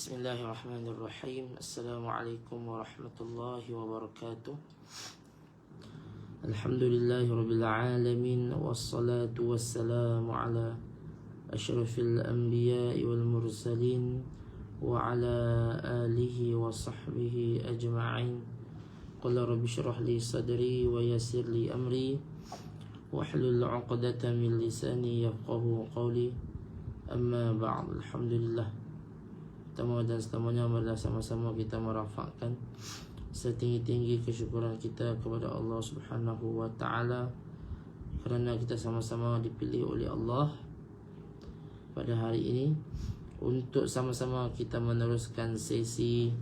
Bismillahirrahmanirrahim. Assalamualaikum warahmatullahi wabarakatuh. Alhamdulillahirabbil alamin, wassalatu wassalamu ala asyrafil anbiya'i wal mursalin wa ala alihi wa sahbihi ajma'in. Qul rabbi shrah li sadri wa yassir li amri wahlul 'uqdatam min lisani yafqahu qawli. Amma ba'd. Alhamdulillah, pertama dan selamanya marilah sama-sama kita merafakkan setinggi-tinggi kesyukuran kita kepada Allah Subhanahu wa taala kerana kita sama-sama dipilih oleh Allah pada hari ini untuk sama-sama kita meneruskan sesi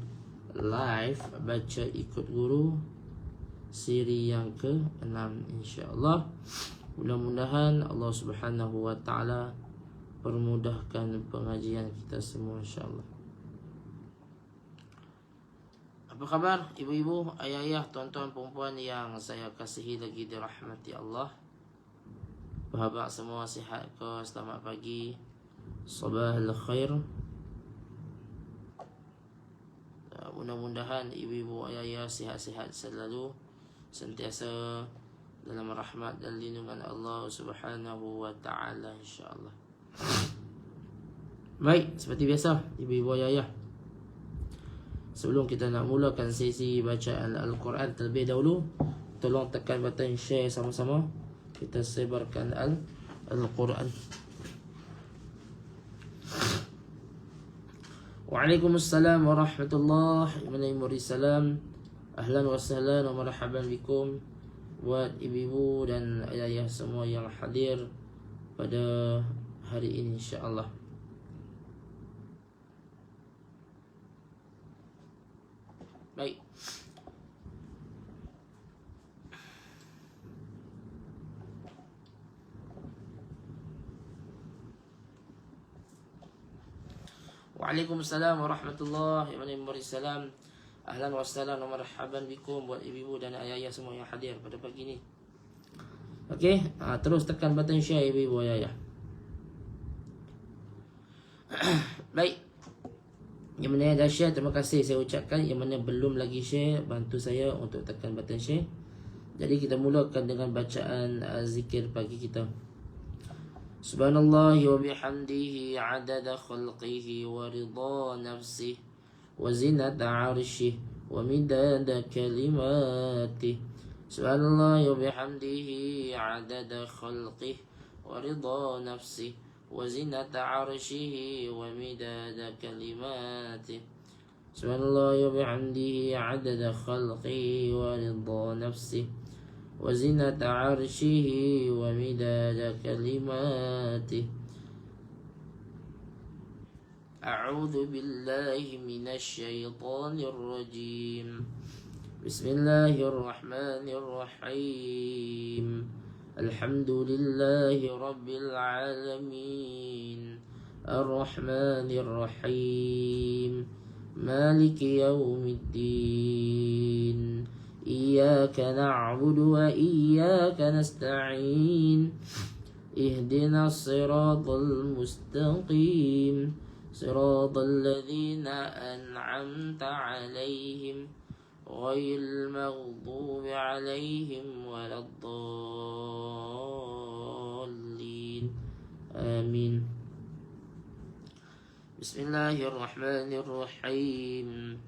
live baca ikut guru siri yang ke-6 insya-Allah. Mudah-mudahan Allah Subhanahu wa taala permudahkan pengajian kita semua insya-Allah. Apa khabar ibu-ibu, ayah-ayah, tuan-tuan, perempuan yang saya kasihi lagi dirahmati Allah? Apa khabar semua, sihat ke? Selamat pagi, sabahul khair. Mudah-mudahan ibu-ibu, ayah-ayah sihat-sihat selalu, sentiasa dalam rahmat dan lindungan Allah Subhanahu wa taala insya-Allah. Baik, seperti biasa ibu-ibu, ayah-ayah, sebelum kita nak mulakan sesi bacaan Al-Quran terlebih dahulu, tolong tekan button share sama-sama. Kita sebarkan Al-Quran. Waalaikumsalam warahmatullahi wabarakatuh. Ahlan wa sahlan wa marhaban bikum buat ibu-ibu dan ayah-ayah semua yang hadir pada hari ini insya-Allah. Baik. Waalaikumsalam warahmatullahi wabarakatuh. Ahlan wa sahlan wa marhaban bikum buat ibu-ibu dan ayah-ayah semua yang hadir pada pagi ini. Okey, terus tekan button share ibu-ibu, ayah-ayah. Baik. Yang mana yang dah share, terima kasih saya ucapkan. Yang mana belum lagi share, bantu saya untuk tekan button share. Jadi kita mulakan dengan bacaan zikir pagi kita. Subhanallah wa bihamdihi adada khalqihi wa ridha nafsihi wa zinata arshihi wa midada kalimatih. Subhanallah wa bihamdihi adada khalqihi wa ridha nafsihi wa zinata arshihi wa midada kalimatih. Subhanallah wa bihamdihi adada khalqihi wa ridha nafsihi wa zinata arshihi wa midada kalimatih. A'udzu billahi minasy syaithanir rajim. Bismillahirrahmanirrahim. Alhamdulillahi rabbil alamin. Ar-Rahmanir Rahim. Maliki yaumiddin. Iyyaka na'budu wa iyyaka nasta'in. Ihdinas siratal mustaqim. Siratal ladzina an'amta 'alaihim ghairil maghdubi 'alaihim waladdallin. Amin. Bismillahirrahmanirrahim.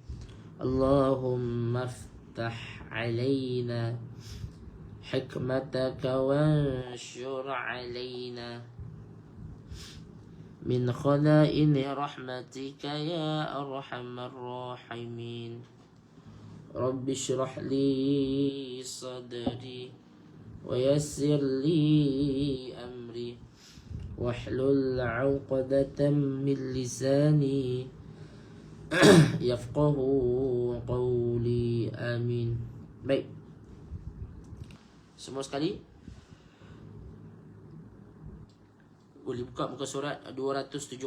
Allahumma iftah 'alaina hikmataka wanshur 'alaina min khaza'ini rahmatika ya arhamar rahimin. Rabbi shrah li sadri wa yassir li amri wahlul 'uqdatam min lisani yafqahu qawli. Amin. Baik, semua sekali boleh buka muka surat 276.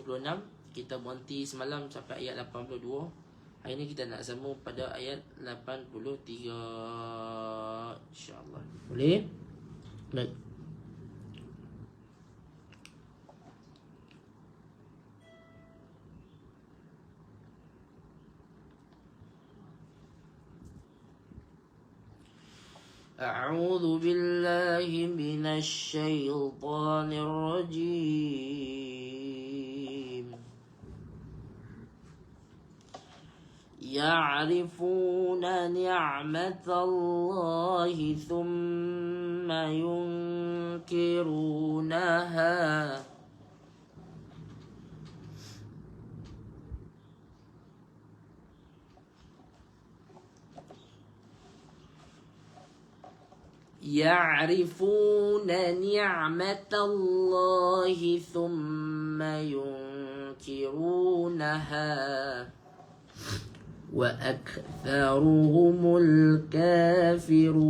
Kita berhenti semalam sampai ayat 82. Hari ini kita nak sambung pada ayat 83 insya-Allah. Boleh? Baik. أعوذ بالله من الشيطان الرجيم يعرفون نعمة الله ثم ينكرونها يعرفون نعمة الله ثم ينكرونها وأكثرهم الكافرون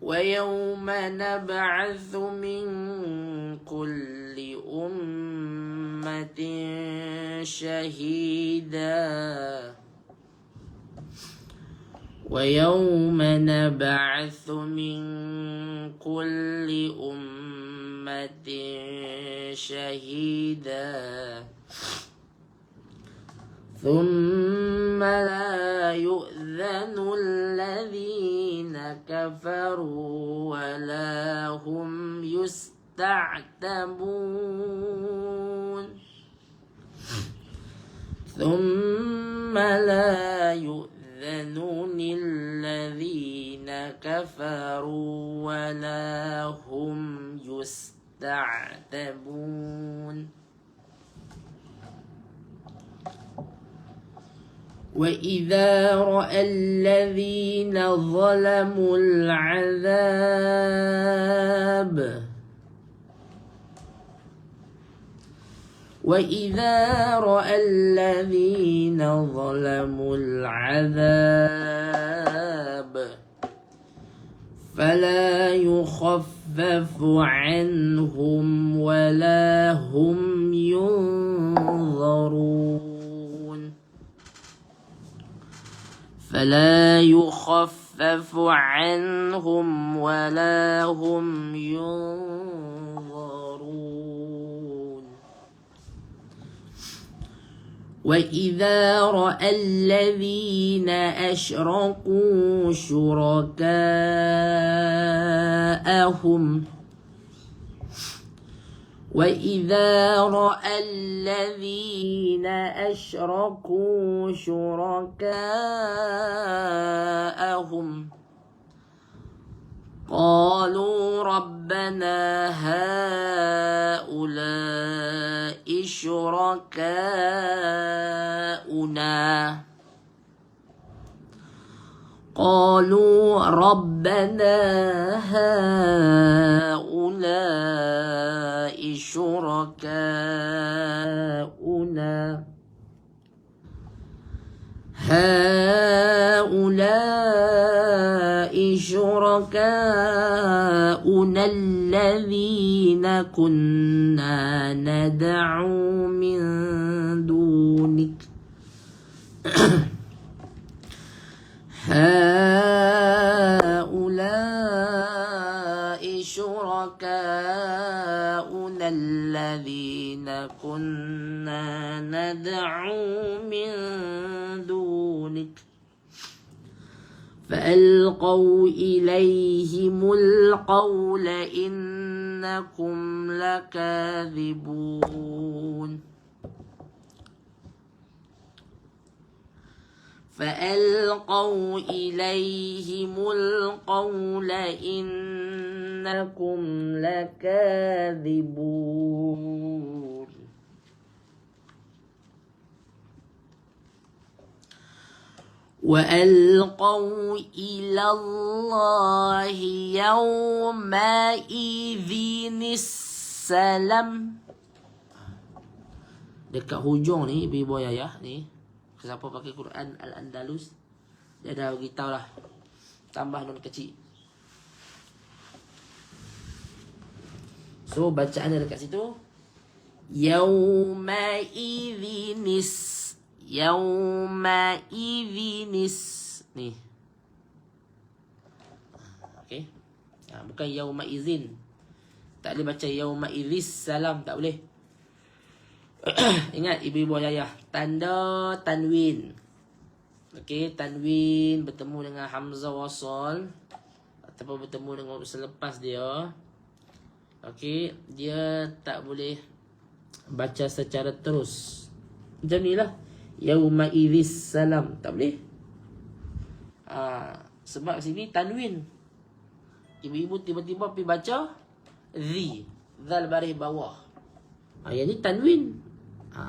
ويوم نبعث من كل أمة شهيدا ويوم نبعث من كل أمة شهيدا ثم لا يؤذن الذين كفروا ولا هم يستعتبون ثم لا يؤذن للذين كفروا ولا هم يستعتبون وإذا رأى الذين ظلموا العذاب فلا يخفف عنهم ولا هم ينظرون وإذا رأى الذين أشركوا شركاءهم قالوا ربنا هؤلاء شركاؤنا الذين كنا ندعو من دونك فألقوا إليهم القول إنكم لكاذبون وألقوا إلى الله يومئذ السلام. Dekat hujung ni Ibu Ayah ni, siapa pakai Quran Al-Andalus, dia dah beritahu lah, tambah nun kecil. So bacaannya dekat situ, Yaumaidhinis ni. Okey. Bukan yaumaizin. Tak boleh baca yauma idzis salam, tak boleh. Ingat ibu-ibu ayah, tanda tanwin. Okey, tanwin bertemu dengan hamzah wasal ataupun bertemu dengan huruf selepas dia. Okey, dia tak boleh baca secara terus. Macam ni lah. Yauma idzis salam, tak boleh. Sebab sini tanwin. Ibu-ibu tiba-tiba pergi baca zi, zal baris bawah. Yang ni tanwin.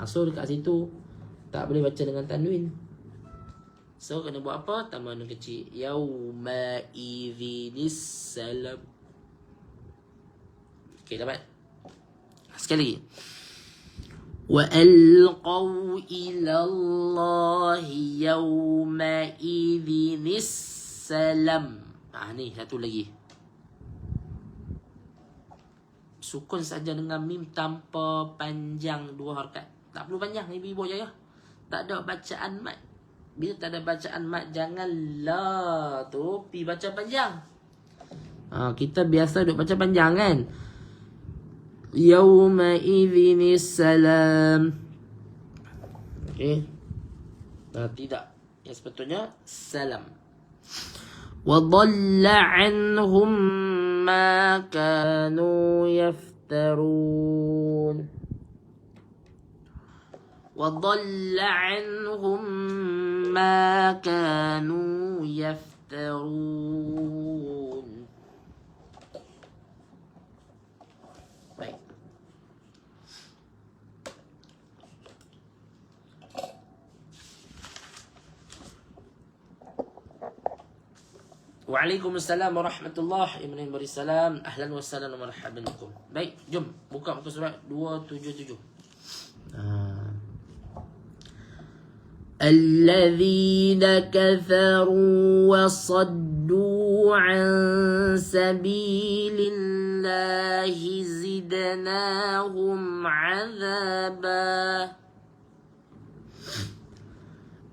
So dekat situ tak boleh baca dengan tanwin. So kena buat apa? Tambah nun kecil. Yauma idzinis salam. Okey, dapat? Sekali lagi. Wa alqaw ila Allah yauma idzinis salam. Ni satu lagi. Sukun saja dengan mim tanpa panjang 2 harakat. Tak perlu panjang ibu-ibu je ya. Tak ada bacaan mat. Bila tak ada bacaan mat, jangan la tu pi baca panjang. Kita biasa duk baca panjang kan. Yauma idzinis salam. Okey. Tidak. Yang sepatutnya salam. Wa dhalla anhum ma kanu yaftarun. Wa dhalla anhum ma kanu yaftarun. Baik. Waalaikumsalam warahmatullahi wabarakatuh. Ahlan wa sahlan wa marhaban bikum. Baik, jom buka muka surat 277. Alladzina kafaru wa saddu an sabilillahi zidnahum azaba.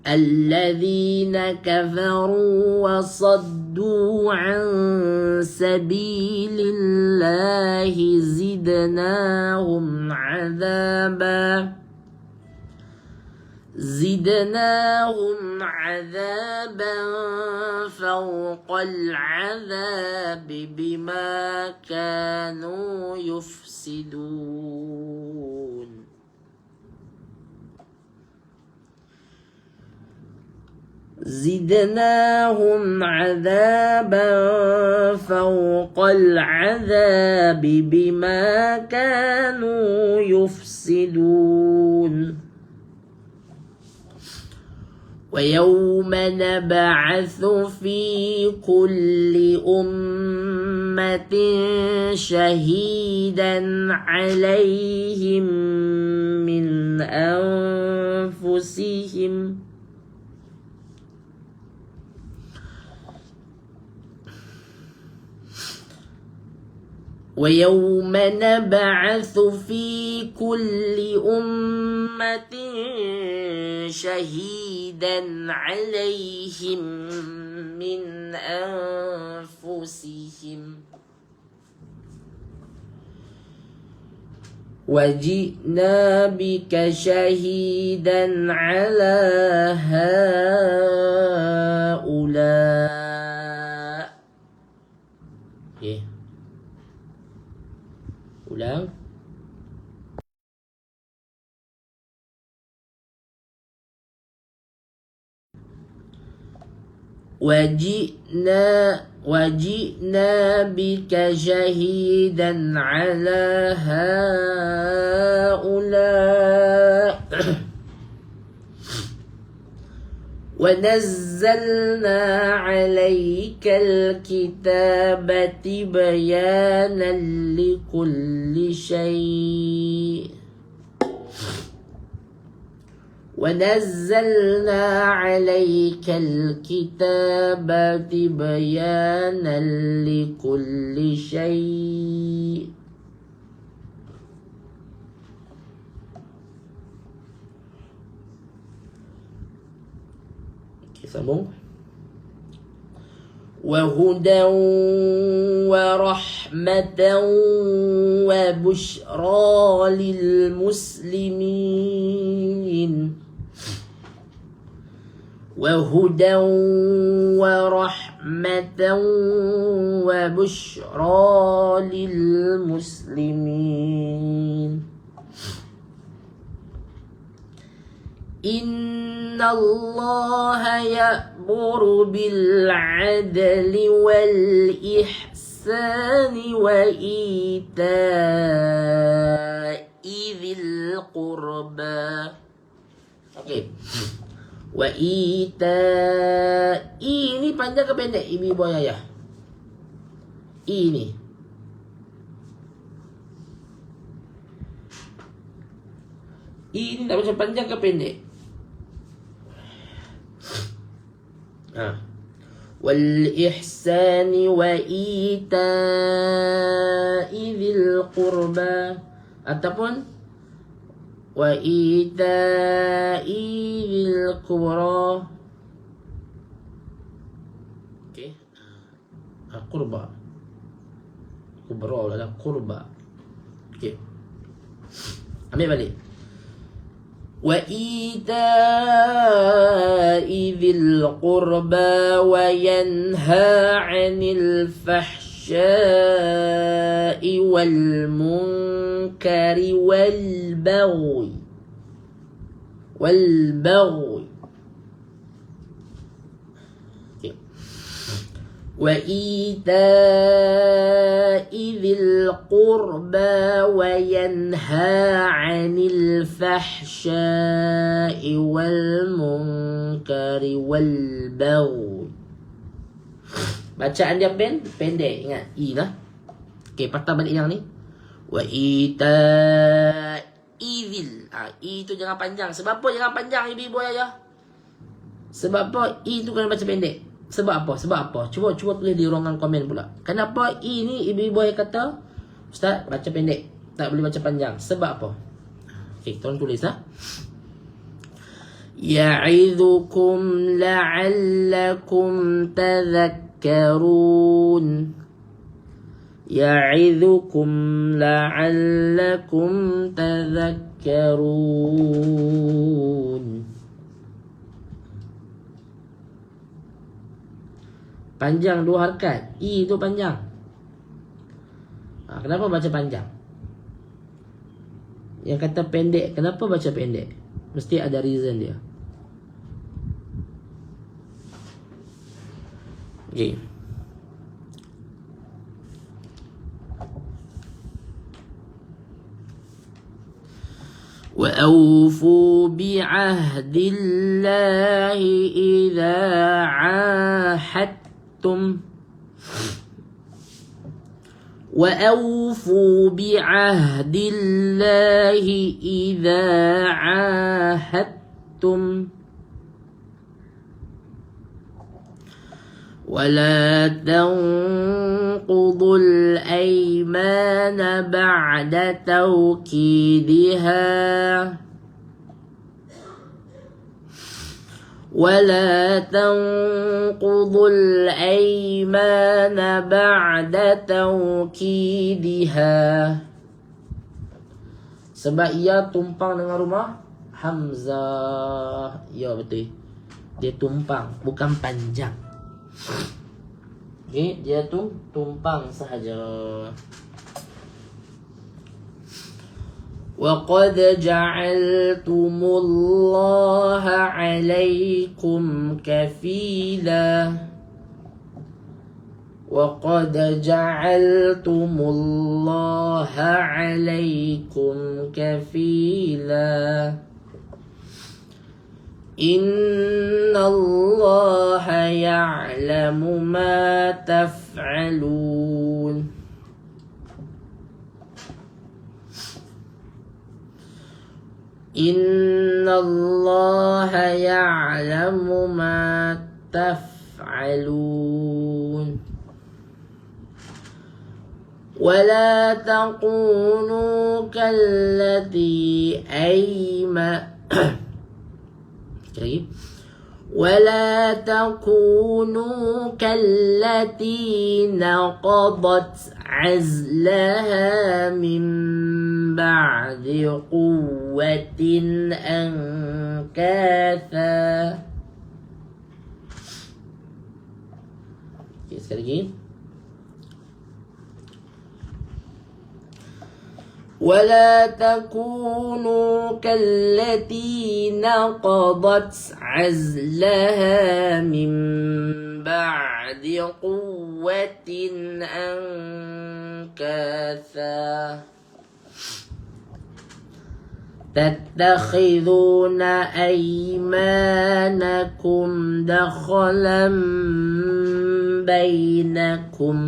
الذين كفروا وصدوا عن سبيل الله زدناهم عذابا فوق العذاب بما كانوا يفسدون. زدناهم عذابا فوق العذاب بما كانوا يفسدون. ويوم نبعث في كل أمة شهيدا عليهم من أنفسهم ويوم نبعث في كل أمة شهيدا عليهم من أنفسهم وجئنا بك شهيدا على هؤلاء. Ulang. وجئنا بك شهيدا على هؤلاء ونزلنا عليك الكتاب بيانا لكل شيء ونزلنا عليك الكتاب بيانا لكل شيء sambung. وهدى ورحمة وبشرى للمسلمين وهدى ورحمة وبشرى للمسلمين إن الله يأمر بالعدل والإحسان وإيتاء ذي القربى. Okey. Wa ita ini panjang ke pendek ibu ayah? Ini tak macam panjang ke pendek? Wal ihsani wa ita'i dzil qurba ataupun wa ita'i dzil qurba. Okey. Qurba. Kubra lah qurba. Okey. Ambil balik. وإيتاء ذي القربى وينهى عن الفحشاء والمنكر والبغي وإيتاء ذي القربى وينهى عن الفحشاء والمنكر والبغي. Bacaan dia pendek, ingat i lah. Okey, patah balik yang ni. Wa ita'idzil. I tu jangan panjang. Sebab apa jangan panjang ibu ayah? Sebab apa i tu kena baca pendek? Sebab apa? Cuba tulis di ruangan komen pula. Kenapa ini ibu ayah kata Ustaz baca pendek, tak boleh baca panjang? Sebab apa? Okey, tolong tulis lah. Ya'idhukum la'allakum tadhakkarun. Ya'idhukum la'allakum tadhakkarun. Panjang dua harakat. I tu panjang. Kenapa baca panjang? Yang kata pendek, kenapa baca pendek? Mesti ada reason dia. Okay. وأوفوا بعهد الله إذا عاهدتم وأوفوا بعهد الله إذا عاهدتم ولا تنقضوا الأيمان بعد توكيدها ولا تنقضوا الأيمان بعد توكيدها. Sebab ia tumpang dengan rumah Hamzah. Ya betul. Dia tumpang, bukan panjang. Okay, dia tu tumpang sahaja. وَقَدْ جَعَلْتُمُ اللَّهَ عَلَيْكُمْ كَفِيلًا وَقَدْ جَعَلْتُمُ اللَّهَ عَلَيْكُمْ كَفِيلًا إِنَّ اللَّهَ يَعْلَمُ مَا تَفْعَلُونَ. إن الله يعلم ما تفعلون ولا تكونوا كالتي ولا تكونوا كالتي نقضت عزلها من بعد قوة أنكاثا. Sekali lagi. ولا تكونوا كالتي نقضت عزلها من بعد قوة أنكاثا تتخذون أيمانكم دخلا بينكم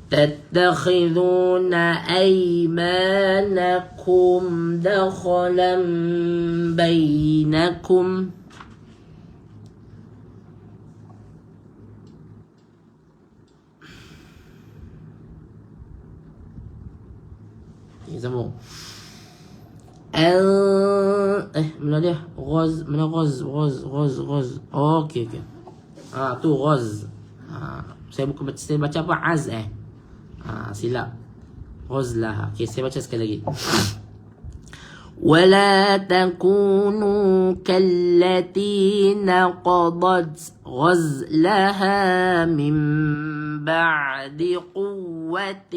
تتخذون أيمانكم دخلا بينكم sambung. Mana dia? Ghaz, mana ghaz? Oh, okey. Tu ghaz. Saya baca apa? Az silap. Ghazlah. Okey, saya baca sekali lagi. ولا تكونوا كالتي نقضت غزلها من بعد قوة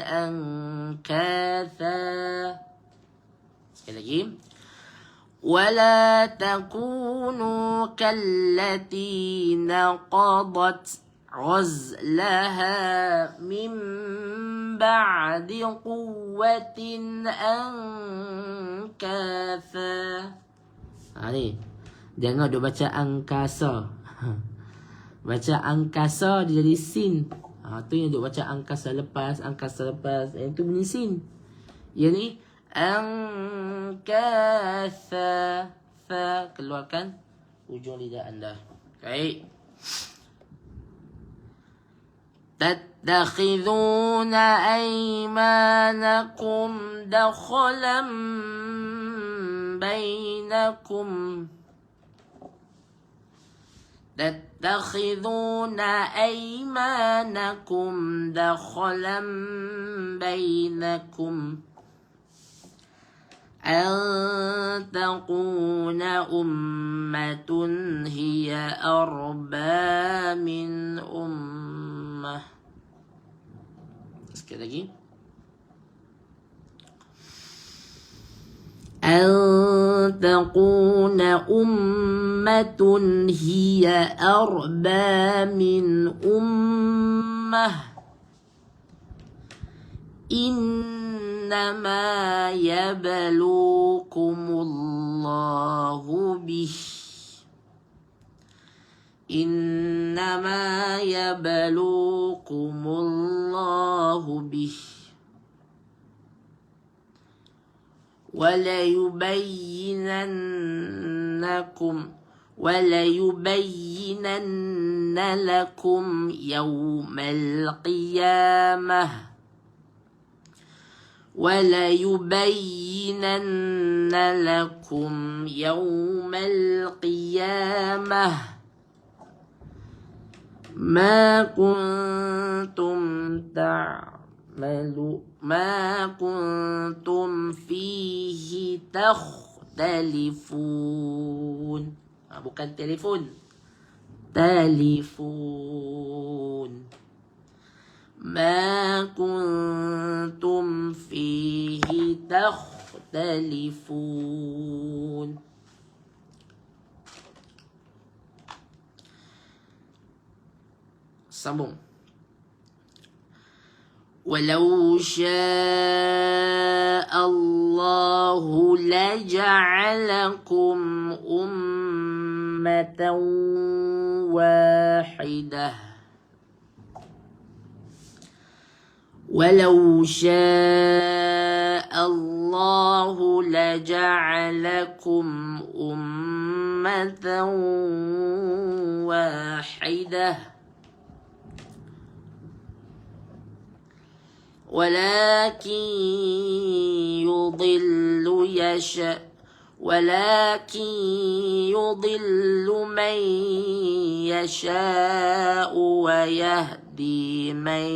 أنكاثا. sekali lagi. ولا تكونوا كالتي نقضت غزلها من بعد قوة أنكاثا. Ni jangan duk baca angkasa. Baca angkasa dia jadi sin. Tu yang duk baca angkasa lepas. Yang tu bunyi sin. Yang ni angkasa. Fa, keluarkan ujung lidah anda. Baik. تتخذون أيمانكم دخلا بينكم تتخذون أيمانكم دخلا بينكم أن تكون أمة هي أربى من أمة. sekali lagi. أن تكون أمة هي أربى من أمة إنما يبلوكم الله به إنما يبلوكم الله به وليبينن لكم يوم القيامة وليبينن لكم يوم القيامة ما كنتم فيه تختلفون. Bukan telefon, telefon. ما كنتم فيه تختلفون. sambung. ولو شاء الله لجعلكم أمة واحدة ولو شاء الله لجعلكم أمة واحدة ولكن ولكن يضل من يشاء ويهدي من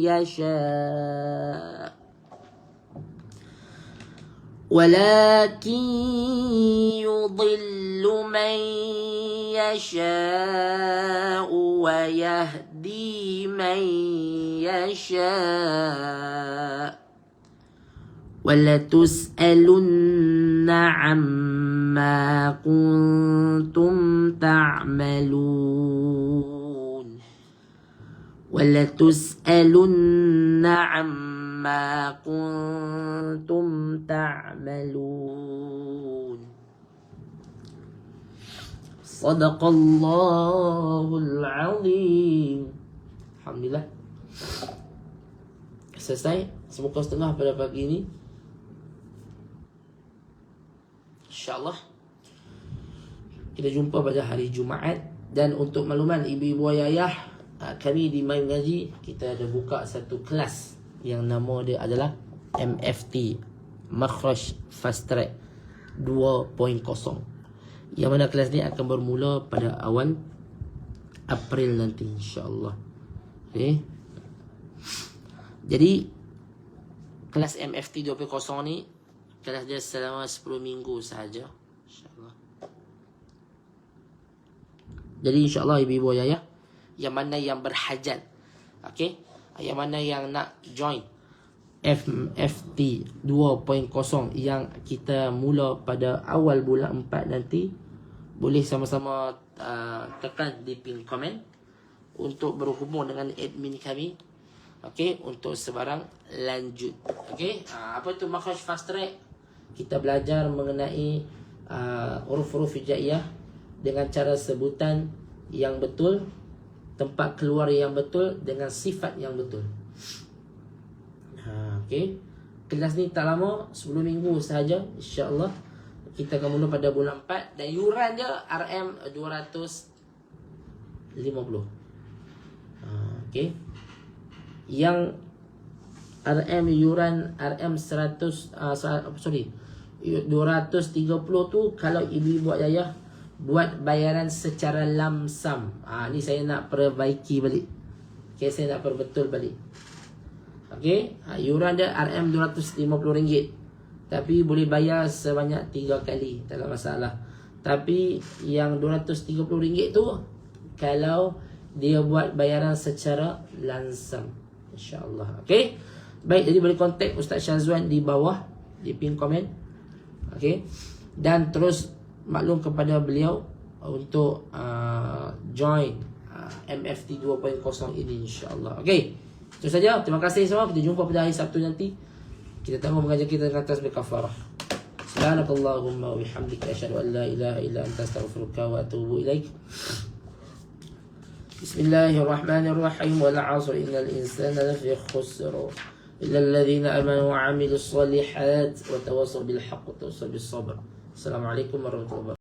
يشاء ولكن يضل من يشاء ويهدي من يشاء ولتسألن عما كنتم تعملون ولتسألن عما كنتم تعملون صدق الله العظيم. Alhamdulillah. Selesai semuka setengah pada pagi ini. InsyaAllah kita jumpa pada hari Jumaat. Dan untuk makluman ibu-ibu ayah, kami di Main Ngaji, kita ada buka satu kelas yang nama dia adalah MFT, Makhraj Fast Track 2.0, yang mana kelas ni akan bermula pada awal April nanti, insyaAllah. Okay. Jadi kelas MFT 2.0 ni kelas dia selama 10 minggu sahaja, insyaAllah. Jadi insyaAllah ibu-ibu ayah yang mana yang berhajat, okay, yang mana yang nak join MFT 2.0 yang kita mula pada awal bulan 4 nanti, boleh sama-sama tekan di pin komen untuk berhubung dengan admin kami, okay, untuk sebarang lanjut. Okay, apa tu Makhraj Fast Track? Kita belajar mengenai huruf-huruf hijaiyah dengan cara sebutan yang betul, tempat keluar yang betul, dengan sifat yang betul. Okay, kelas ni tak lama, 10 minggu sahaja, insyaAllah. Kita akan mula pada bulan 4 dan yuran dia RM250. Okay, yang yuran RM230 tu kalau ibu-ibu ayah buat bayaran secara lamsam. Ni saya nak perbaiki balik. Okay, saya nak perbetul balik. Okay, yuran dia RM250, tapi boleh bayar sebanyak 3 kali, tak ada masalah. Tapi yang RM230 tu kalau dia buat bayaran secara langsam, insyaAllah. Okay, baik, jadi boleh kontak Ustaz Syazwan di bawah di pin komen. Okay, dan terus maklum kepada beliau untuk join MFT 2.0 ini, insyaAllah. Okay, itu saja. Terima kasih semua. Kita jumpa pada hari Sabtu nanti. Kita tangguh mengajar kita dengan tasbih kafarah. Subhanakallahumma wa bihamdika asyhadu an la ilaha illa anta astaghfiruka wa atubu ilaik. Bismillahirrahmanirrahim. Wal 'asri innal insana lafi khusr illa alladhina amanu wa 'amilus solihat wa tawassaw bil haqq wa tawassaw bis sabr. Assalamualaikum warahmatullahi wabarakatuh.